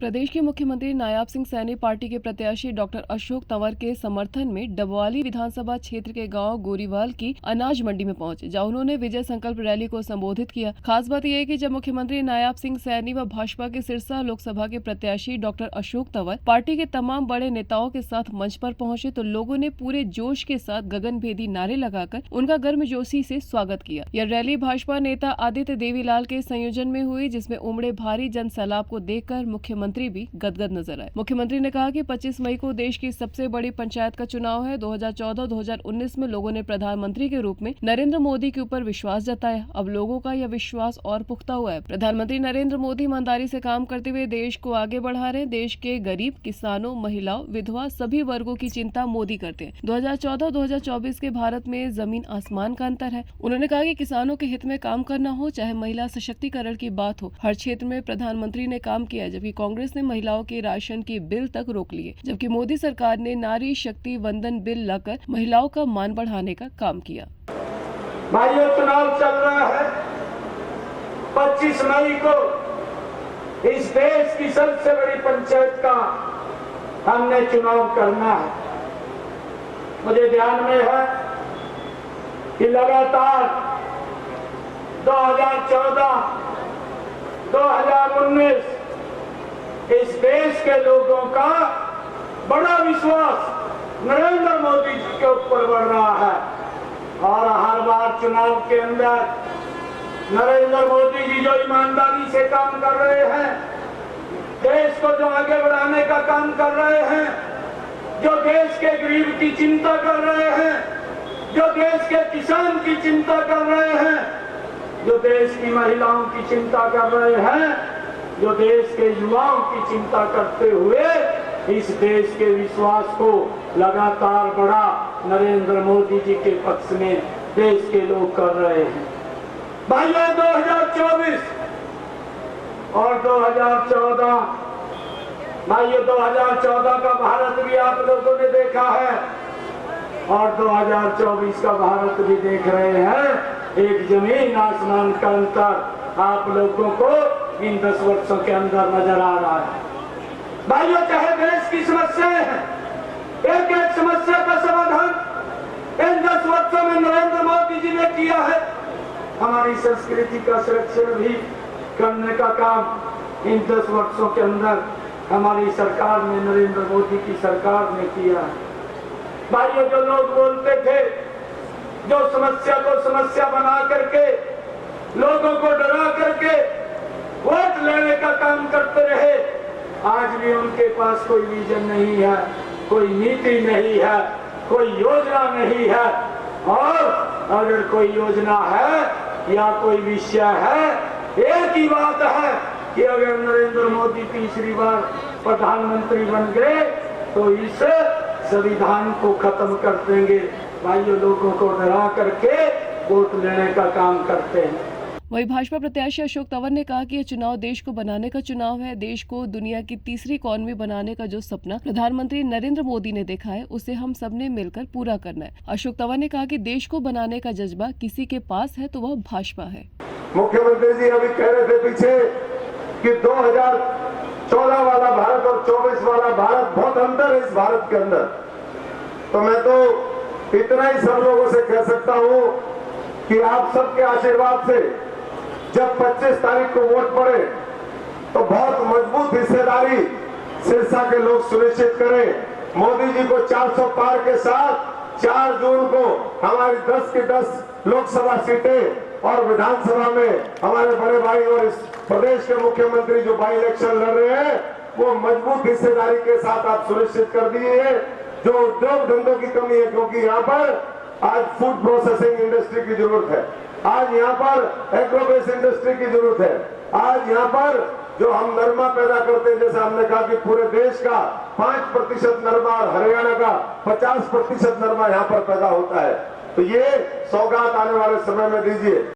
प्रदेश के मुख्यमंत्री नायाब सिंह सैनी पार्टी के प्रत्याशी डॉक्टर अशोक तंवर के समर्थन में डबवाली विधानसभा क्षेत्र के गांव गोरीवाल की अनाज मंडी में पहुंचे, जहां उन्होंने विजय संकल्प रैली को संबोधित किया। खास बात यह है कि जब मुख्यमंत्री नायाब सिंह सैनी व भाजपा के सिरसा लोकसभा के प्रत्याशी डॉक्टर अशोक तंवर पार्टी के तमाम बड़े नेताओं के साथ मंच पर पहुंचे तो लोगों ने पूरे जोश के साथ गगनभेदी नारे लगाकर उनका गर्मजोशी से स्वागत किया। यह रैली भाजपा नेता आदित्य देवीलाल के संयोजन में हुई, जिसमें उमड़े भारी जन सैलाब को देखकर मुख्यमंत्री भी गदगद नजर आए। मुख्यमंत्री ने कहा कि 25 मई को देश की सबसे बड़ी पंचायत का चुनाव है। 2014-2019 में लोगों ने प्रधानमंत्री के रूप में नरेंद्र मोदी के ऊपर विश्वास जताया। अब लोगों का यह विश्वास और पुख्ता हुआ है। प्रधानमंत्री नरेंद्र मोदी ईमानदारी से काम करते हुए देश को आगे बढ़ा रहे हैं। देश के गरीब, किसानों, महिलाओं, विधवा सभी वर्गों की चिंता मोदी करते हैं। 2014-2024 के भारत में जमीन आसमान का अंतर है। उन्होंने कहा कि किसानों के हित में काम करना हो, चाहे महिला सशक्तिकरण की बात हो, हर क्षेत्र में प्रधानमंत्री ने काम किया, जबकि कांग्रेस ने महिलाओं के राशन के बिल तक रोक लिए, जबकि मोदी सरकार ने नारी शक्ति वंदन बिल लाकर महिलाओं का मान बढ़ाने का काम किया। भाइयों, चुनाव चल रहा है। 25 मई को इस देश की सबसे बड़ी पंचायत का हमने चुनाव करना है। मुझे ध्यान में है कि लगातार 2014, 2019 इस देश के लोगों का बड़ा विश्वास नरेंद्र मोदी जी के ऊपर बढ़ रहा है और हर बार चुनाव के अंदर नरेंद्र मोदी जी जो ईमानदारी से काम कर रहे हैं, देश को जो आगे बढ़ाने का काम कर रहे हैं, जो देश के गरीब की चिंता कर रहे हैं, जो देश के किसान की चिंता कर रहे हैं, जो देश की महिलाओं की चिंता कर रहे हैं, जो देश के युवाओं की चिंता करते हुए इस देश के विश्वास को लगातार बड़ा नरेंद्र मोदी जी के पक्ष में देश के लोग कर रहे हैं। भाइयों, 2024 और 2014, भाइयों 2014 का भारत भी आप लोगों ने देखा है और 2024 का भारत भी देख रहे हैं। एक जमीन आसमान का अंतर आप लोगों को इन 10 वर्षों के अंदर नजर आ रहा है। भाइयों, चाहे देश की समस्याएं हैं, एक एक समस्या का समाधान इन 10 वर्षों में नरेंद्र मोदी जी ने किया है। हमारी संस्कृति का संरक्षण भी करने का काम इन 10 वर्षों के अंदर हमारी सरकार ने, नरेंद्र मोदी की सरकार ने किया है। भाइयों, जो लोग बोलते थे, जो समस्या को समस्या बना करके, लोगों को डरा करके वोट लेने का काम करते रहे, आज भी उनके पास कोई विजन नहीं है, कोई नीति नहीं है, कोई योजना नहीं है। और अगर कोई योजना है या कोई विषय है, एक ही बात है कि अगर नरेंद्र मोदी तीसरी बार प्रधानमंत्री बन गए तो इस संविधान को खत्म कर देंगे। भाइयों, लोगों को डरा करके वोट लेने का काम करते हैं। वहीं भाजपा प्रत्याशी अशोक तंवर ने कहा कि यह चुनाव देश को बनाने का चुनाव है। देश को दुनिया की तीसरी इकॉनमी बनाने का जो सपना प्रधानमंत्री नरेंद्र मोदी ने देखा है, उसे हम सबने मिलकर पूरा करना है। अशोक तंवर ने कहा कि देश को बनाने का जज्बा किसी के पास है तो वह भाजपा है। मुख्यमंत्री जी अभी कह रहे थे पीछे कि 2014 वाला भारत और 24 वाला भारत, बहुत अंतर है इस भारत के अंदर। तो मैं तो इतना ही सब लोगों से कह सकता हूँ कि आप सबके आशीर्वाद से जब 25 तारीख को वोट पड़े तो बहुत मजबूत हिस्सेदारी सिरसा के लोग सुनिश्चित करें। मोदी जी को 400 पार के साथ 4 जून को हमारी 10 की 10 लोकसभा सीटें और विधानसभा में हमारे बड़े भाई और इस प्रदेश के मुख्यमंत्री जो बाई इलेक्शन लड़ रहे हैं, वो मजबूत हिस्सेदारी के साथ आप सुनिश्चित कर दिए है। जो उद्योग धंधों की कमी है, क्योंकि यहाँ पर आज फूड प्रोसेसिंग इंडस्ट्री की जरूरत है, आज यहाँ पर एग्रोबेस इंडस्ट्री की जरूरत है, आज यहाँ पर जो हम नरमा पैदा करते हैं, जैसे हमने कहा कि पूरे देश का 5% नरमा और हरियाणा का 50% नरमा यहाँ पर पैदा होता है। तो ये सौगात आने वाले समय में दीजिए।